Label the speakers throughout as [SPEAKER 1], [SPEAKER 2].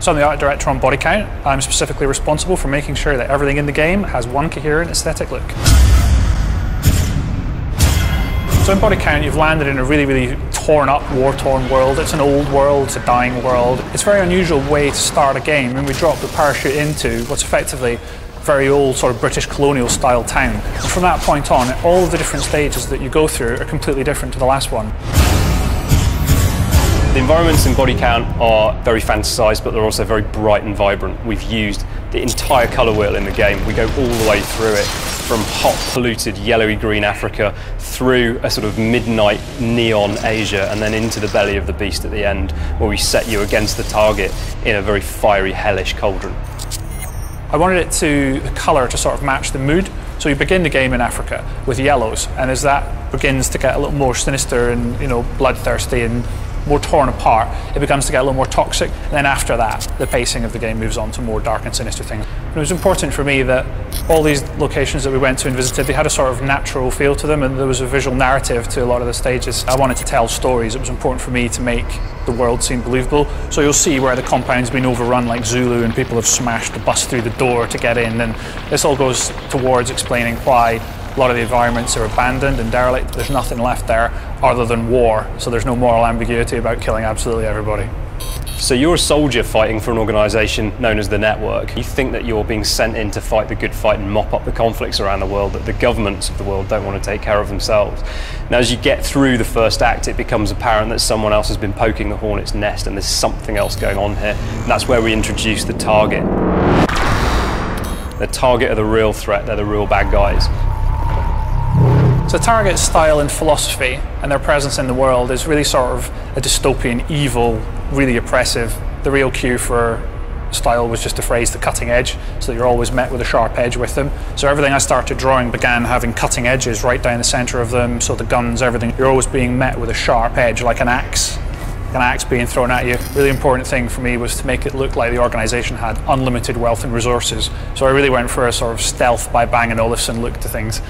[SPEAKER 1] So I'm the art director on Bodycount. I'm specifically responsible for making sure that everything in the game has one coherent aesthetic look. So in Bodycount, you've landed in a really torn up, war-torn world. It's an old world, it's a dying world. It's a very unusual way to start a game, and we drop the parachute into what's effectively a very old sort of British colonial style town. And from that point on, all of the different stages that you go through are completely different to the last one.
[SPEAKER 2] The environments in Bodycount are very fantasised, but they're also very bright and vibrant. We've used the entire colour wheel in the game. We go all the way through it, from hot, polluted, yellowy green Africa, through a sort of midnight neon Asia, and then into the belly of the beast at the end, where we set you against the target in a very fiery, hellish cauldron.
[SPEAKER 1] I wanted the colour to sort of match the mood. So you begin the game in Africa with yellows, and as that begins to get a little more sinister and, bloodthirsty and more torn apart, it begins to get a little more toxic. And then after that, the pacing of the game moves on to more dark and sinister things. And it was important for me that all these locations that we went to and visited, they had a sort of natural feel to them, and there was a visual narrative to a lot of the stages. I wanted to tell stories. It was important for me to make the world seem believable. So you'll see where the compound's been overrun like Zulu and people have smashed the bus through the door to get in, and this all goes towards explaining why a lot of the environments are abandoned and derelict. There's nothing left there other than war, so there's no moral ambiguity about killing absolutely everybody.
[SPEAKER 2] So you're a soldier fighting for an organisation known as the Network. You think that you're being sent in to fight the good fight and mop up the conflicts around the world that the governments of the world don't want to take care of themselves. Now, as you get through the first act, it becomes apparent that someone else has been poking the hornet's nest and there's something else going on here. And that's where we introduce the target. The target are the real threat, they're the real bad guys.
[SPEAKER 1] So Target's style and philosophy and their presence in the world is really sort of a dystopian, evil, really oppressive. The real cue for style was just the phrase, the cutting edge, so that you're always met with a sharp edge with them. So everything I started drawing began having cutting edges right down the centre of them, so the guns, everything, you're always being met with a sharp edge, like an axe being thrown at you. Really important thing for me was to make it look like the organisation had unlimited wealth and resources. So I really went for a sort of stealth by Bang & Olufsen look to things.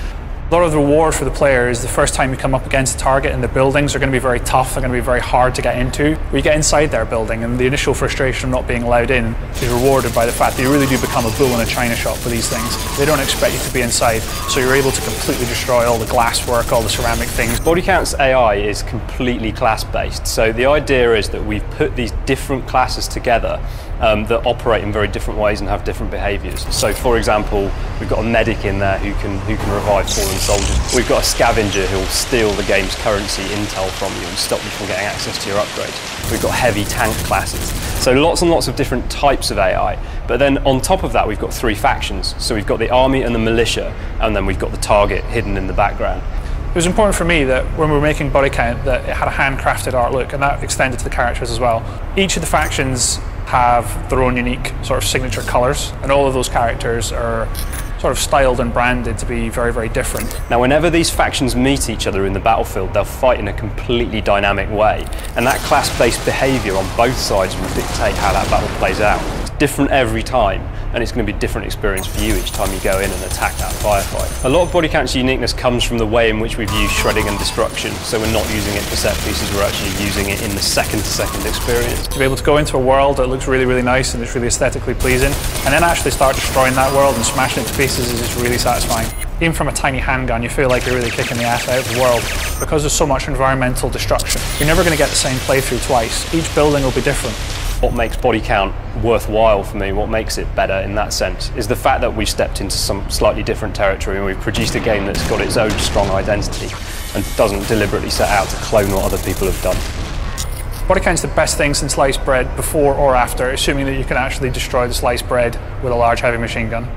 [SPEAKER 1] A lot of the reward for the player is the first time you come up against a target, and the buildings are going to be very tough, they're going to be very hard to get into. We get inside their building, and the initial frustration of not being allowed in is rewarded by the fact that you really do become a bull in a china shop for these things. They don't expect you to be inside, so you're able to completely destroy all the glasswork, all the ceramic things.
[SPEAKER 2] Bodycount's AI is completely class-based, so the idea is that we've put these different classes together that operate in very different ways and have different behaviours. So, for example, we've got a medic in there who can revive fallen soldiers. We've got a scavenger who will steal the game's currency intel from you and stop you from getting access to your upgrades. We've got heavy tank classes. So lots and lots of different types of AI. But then on top of that, we've got three factions. So we've got the army and the militia, and then we've got the target hidden in the background.
[SPEAKER 1] It was important for me that when we were making Bodycount that it had a handcrafted art look, and that extended to the characters as well. Each of the factions have their own unique sort of signature colours, and all of those characters are sort of styled and branded to be very different.
[SPEAKER 2] Now, whenever these factions meet each other in the battlefield, they'll fight in a completely dynamic way, and that class-based behaviour on both sides will dictate how that battle plays out. It's different every time, and it's going to be a different experience for you each time you go in and attack that firefight. A lot of Bodycount's uniqueness comes from the way in which we've used shredding and destruction, so we're not using it for set pieces, we're actually using it in the second-to-second experience.
[SPEAKER 1] To be able to go into a world that looks really nice and it's really aesthetically pleasing, and then actually start destroying that world and smashing it to pieces is just really satisfying. Even from a tiny handgun, you feel like you're really kicking the ass out of the world. Because there's so much environmental destruction, you're never going to get the same playthrough twice. Each building will be different.
[SPEAKER 2] What makes Bodycount worthwhile for me, what makes it better in that sense, is the fact that we've stepped into some slightly different territory and we've produced a game that's got its own strong identity and doesn't deliberately set out to clone what other people have done.
[SPEAKER 1] Bodycount's the best thing since sliced bread, before or after, assuming that you can actually destroy the sliced bread with a large heavy machine gun.